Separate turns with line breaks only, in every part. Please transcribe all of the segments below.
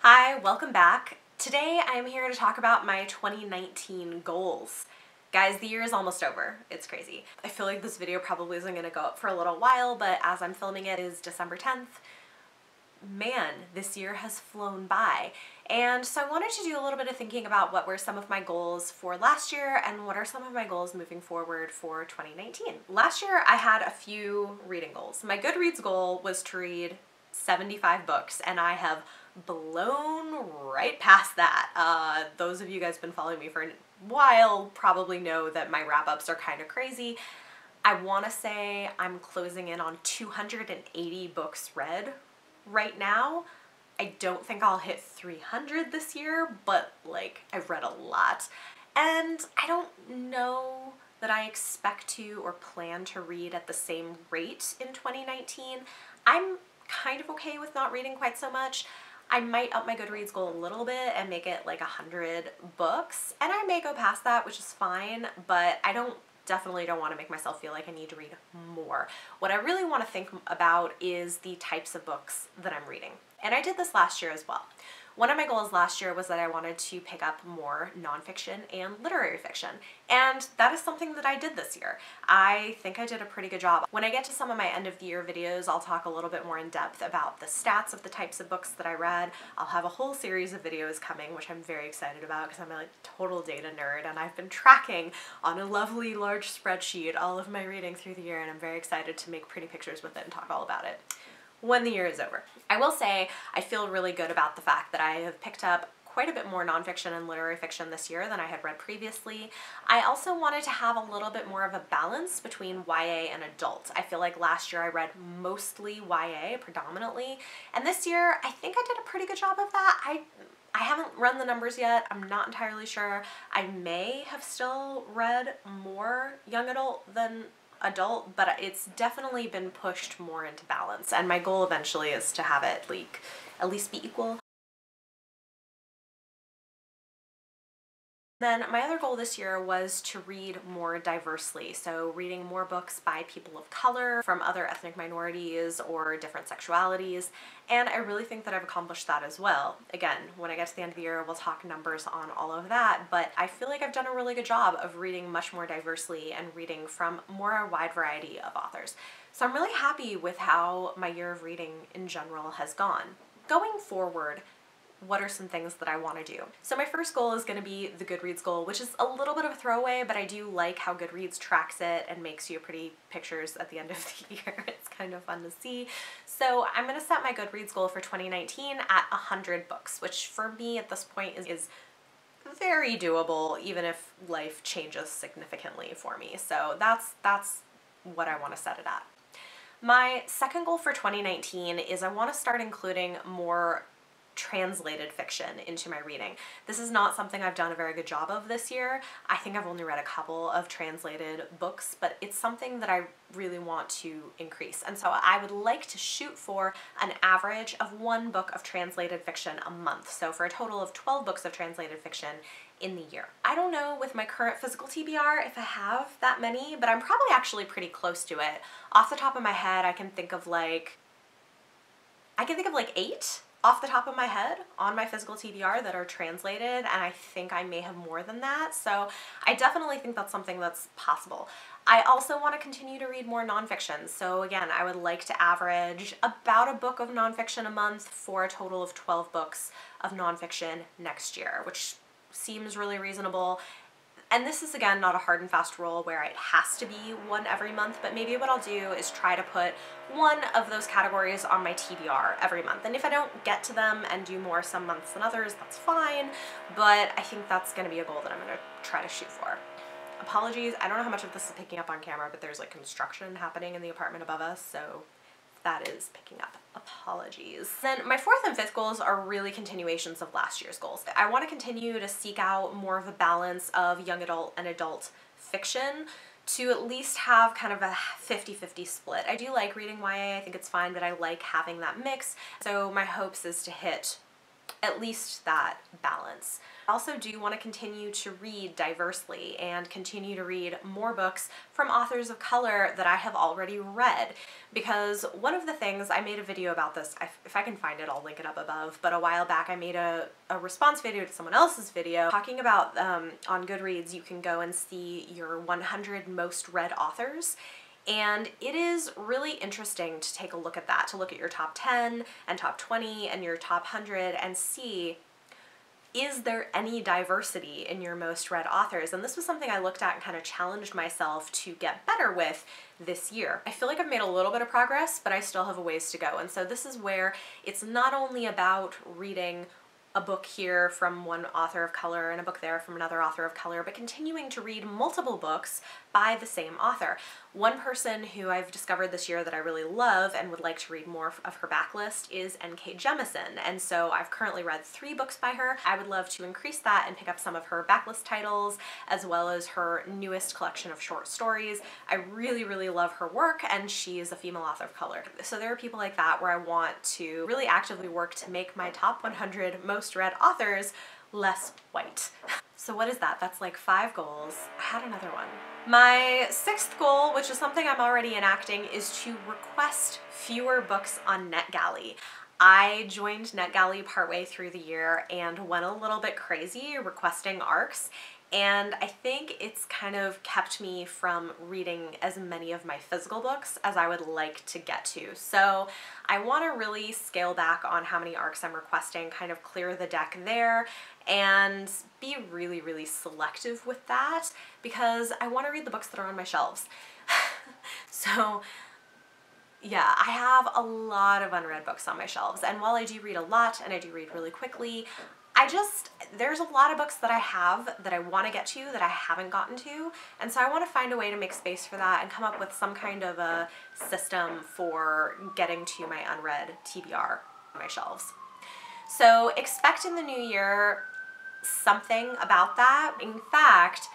Hi, welcome back. Today I am here to talk about my 2019 goals. Guys, the year is almost over. It's crazy. I feel like this video probably isn't going to go up for a little while, but as I'm filming it is December 10th. Man, this year has flown by. And so I wanted to do a little bit of thinking about what were some of my goals for last year and what are some of my goals moving forward for 2019. Last year I had a few reading goals. My Goodreads goal was to read 75 books, and I have blown right past that. Those of you guys been following me for a while probably know that my wrap-ups are kind of crazy. I want to say I'm closing in on 280 books read right now. I don't think I'll hit 300 this year, but like I've read a lot. And I don't know that I expect to or plan to read at the same rate in 2019. I'm kind of okay with not reading quite so much. I might up my Goodreads goal a little bit and make it like 100 books, and I may go past that, which is fine, but I definitely don't want to make myself feel like I need to read more. What I really want to think about is the types of books that I'm reading. And I did this last year as well. One of my goals last year was that I wanted to pick up more nonfiction and literary fiction, and that is something that I did this year. I think I did a pretty good job. When I get to some of my end of the year videos, I'll talk a little bit more in depth about the stats of the types of books that I read. I'll have a whole series of videos coming, which I'm very excited about because I'm a total data nerd, and I've been tracking on a lovely large spreadsheet all of my reading through the year, and I'm very excited to make pretty pictures with it and talk all about it when the year is over. I will say I feel really good about the fact that I have picked up quite a bit more nonfiction and literary fiction this year than I had read previously. I also wanted to have a little bit more of a balance between YA and adult. I feel like last year I read mostly YA predominantly, and this year I think I did a pretty good job of that. I haven't run the numbers yet. I'm not entirely sure. I may have still read more young adult than adult, but it's definitely been pushed more into balance, and my goal eventually is to have it like at least be equal. Then my other goal this year was to read more diversely, so reading more books by people of color, from other ethnic minorities or different sexualities, and I really think that I've accomplished that as well. Again, when I get to the end of the year, we'll talk numbers on all of that, but I feel like I've done a really good job of reading much more diversely and reading from a wide variety of authors. So I'm really happy with how my year of reading in general has gone. Going forward, what are some things that I want to do? So my first goal is going to be the Goodreads goal, which is a little bit of a throwaway, but I do like how Goodreads tracks it and makes you pretty pictures at the end of the year. It's kind of fun to see. So I'm going to set my Goodreads goal for 2019 at 100 books, which for me at this point is very doable, even if life changes significantly for me. So that's what I want to set it at. My second goal for 2019 is I want to start including more translated fiction into my reading. This is not something I've done a very good job of this year. I think I've only read a couple of translated books, but it's something that I really want to increase. And so I would like to shoot for an average of 1 book of translated fiction a month. So for a total of 12 books of translated fiction in the year. I don't know with my current physical TBR if I have that many, but I'm probably actually pretty close to it. Off the top of my head, I can think of like 8 off the top of my head on my physical TBR that are translated, and I think I may have more than that, so I definitely think that's something that's possible. I also want to continue to read more nonfiction, so again, I would like to average about a book of nonfiction a month for a total of 12 books of nonfiction next year, which seems really reasonable. And this is, again, not a hard and fast rule where it has to be one every month, but maybe what I'll do is try to put one of those categories on my TBR every month. And if I don't get to them and do more some months than others, that's fine, but I think that's going to be a goal that I'm going to try to shoot for. Apologies, I don't know how much of this is picking up on camera, but there's like construction happening in the apartment above us, so that is picking up. Apologies. Then my fourth and fifth goals are really continuations of last year's goals. I want to continue to seek out more of a balance of young adult and adult fiction to at least have kind of a 50-50 split. I do like reading YA, I think it's fine, but I like having that mix. So my hopes is to hit at least that balance. I also do want to continue to read diversely and continue to read more books from authors of color that I have already read, because one of the things, I made a video about this, if I can find it, I'll link it up above, but a while back I made a response video to someone else's video talking about on Goodreads you can go and see your 100 most read authors. And it is really interesting to take a look at that, to look at your top 10 and top 20 and your top 100 and see, is there any diversity in your most read authors? And this was something I looked at and kind of challenged myself to get better with this year. I feel like I've made a little bit of progress, but I still have a ways to go. And so this is where it's not only about reading a book here from one author of color and a book there from another author of color, but continuing to read multiple books by the same author. One person who I've discovered this year that I really love and would like to read more of her backlist is N.K. Jemisin, and so I've currently read 3 books by her. I would love to increase that and pick up some of her backlist titles as well as her newest collection of short stories. I really, really love her work, and she is a female author of color. So there are people like that where I want to really actively work to make my top 100 most read authors less white. So what is that? That's like 5 goals. I had another one. My 6th goal, which is something I'm already enacting, is to request fewer books on NetGalley. I joined NetGalley partway through the year and went a little bit crazy requesting ARCs, and I think it's kind of kept me from reading as many of my physical books as I would like to get to. So I want to really scale back on how many ARCs I'm requesting, kind of clear the deck there, and be really, really selective with that, because I want to read the books that are on my shelves. So yeah, I have a lot of unread books on my shelves, and while I do read a lot and I do read really quickly, there's a lot of books that I have that I want to get to that I haven't gotten to, and so I want to find a way to make space for that and come up with some kind of a system for getting to my unread TBR on my shelves. So expect in the new year something about that. In fact,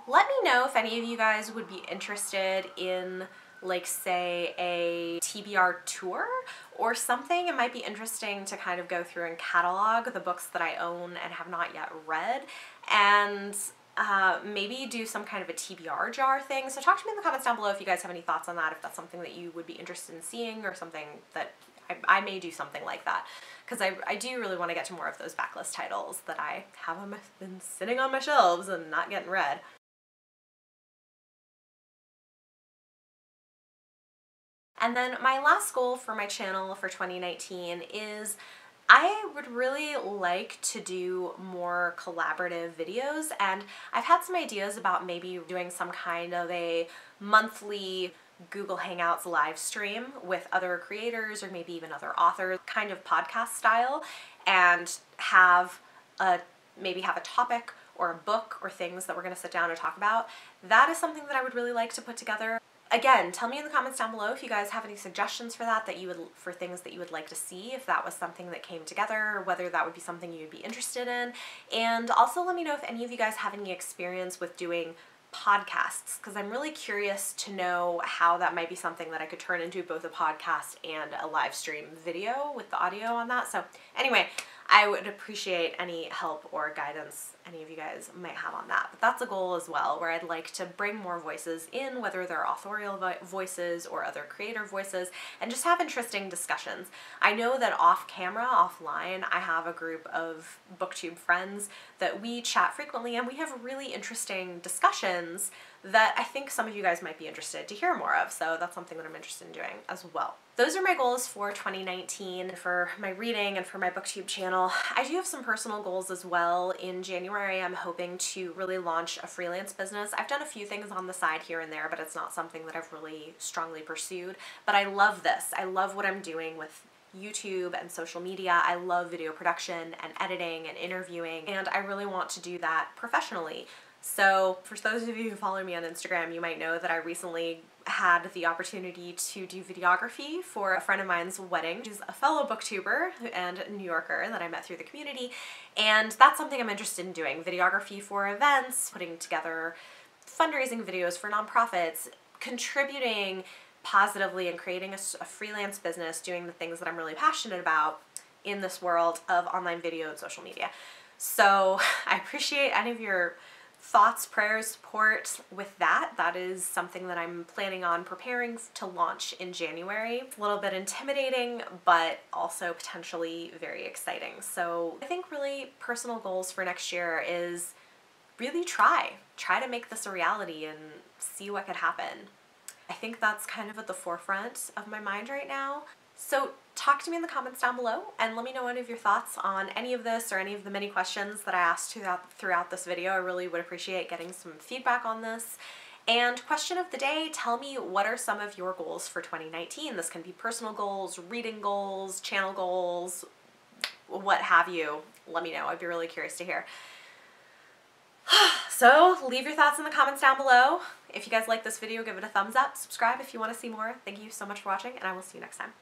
let me know if any of you guys would be interested in, like, say, a TBR tour or something. It might be interesting to kind of go through and catalog the books that I own and have not yet read, and maybe do some kind of a TBR jar thing. So talk to me in the comments down below if you guys have any thoughts on that, if that's something that you would be interested in seeing, or something that I may do something like that, because I do really want to get to more of those backlist titles that I have been sitting on my shelves and not getting read. And then my last goal for my channel for 2019 is I would really like to do more collaborative videos, and I've had some ideas about maybe doing some kind of a monthly Google Hangouts live stream with other creators or maybe even other authors, kind of podcast style, and maybe have a topic or a book or things that we're going to sit down and talk about. That is something that I would really like to put together. Again, tell me in the comments down below if you guys have any suggestions for that, for things that you would like to see, if that was something that came together, or whether that would be something you'd be interested in. And also let me know if any of you guys have any experience with doing podcasts, because I'm really curious to know how that might be something that I could turn into both a podcast and a live stream video with the audio on that. So anyway, I would appreciate any help or guidance any of you guys might have on that. But that's a goal as well, where I'd like to bring more voices in, whether they're authorial voices or other creator voices, and just have interesting discussions. I know that off camera, offline, I have a group of Booktube friends that we chat frequently, and we have really interesting discussions that I think some of you guys might be interested to hear more of. So that's something that I'm interested in doing as well. Those are my goals for 2019 for my reading and for my Booktube channel. I do have some personal goals as well. In January, I'm hoping to really launch a freelance business. I've done a few things on the side here and there, but it's not something that I've really strongly pursued. But I love this. I love what I'm doing with YouTube and social media. I love video production and editing and interviewing, and I really want to do that professionally. So for those of you who follow me on Instagram, you might know that I recently had the opportunity to do videography for a friend of mine's wedding. She's a fellow booktuber and New Yorker that I met through the community, and that's something I'm interested in doing. Videography for events, putting together fundraising videos for nonprofits, contributing positively and creating a freelance business, doing the things that I'm really passionate about. in this world of online video and social media. So I appreciate any of your thoughts, prayers, support with that. That is something that I'm planning on preparing to launch in January. It's a little bit intimidating, but also potentially very exciting. So I think really personal goals for next year is really try to make this a reality and see what could happen. I think that's kind of at the forefront of my mind right now. So talk to me in the comments down below and let me know any of your thoughts on any of this or any of the many questions that I asked throughout this video. I really would appreciate getting some feedback on this. And question of the day, tell me what are some of your goals for 2019? This can be personal goals, reading goals, channel goals, what have you. Let me know. I'd be really curious to hear. So leave your thoughts in the comments down below. If you guys like this video, give it a thumbs up, subscribe if you want to see more. Thank you so much for watching, and I will see you next time.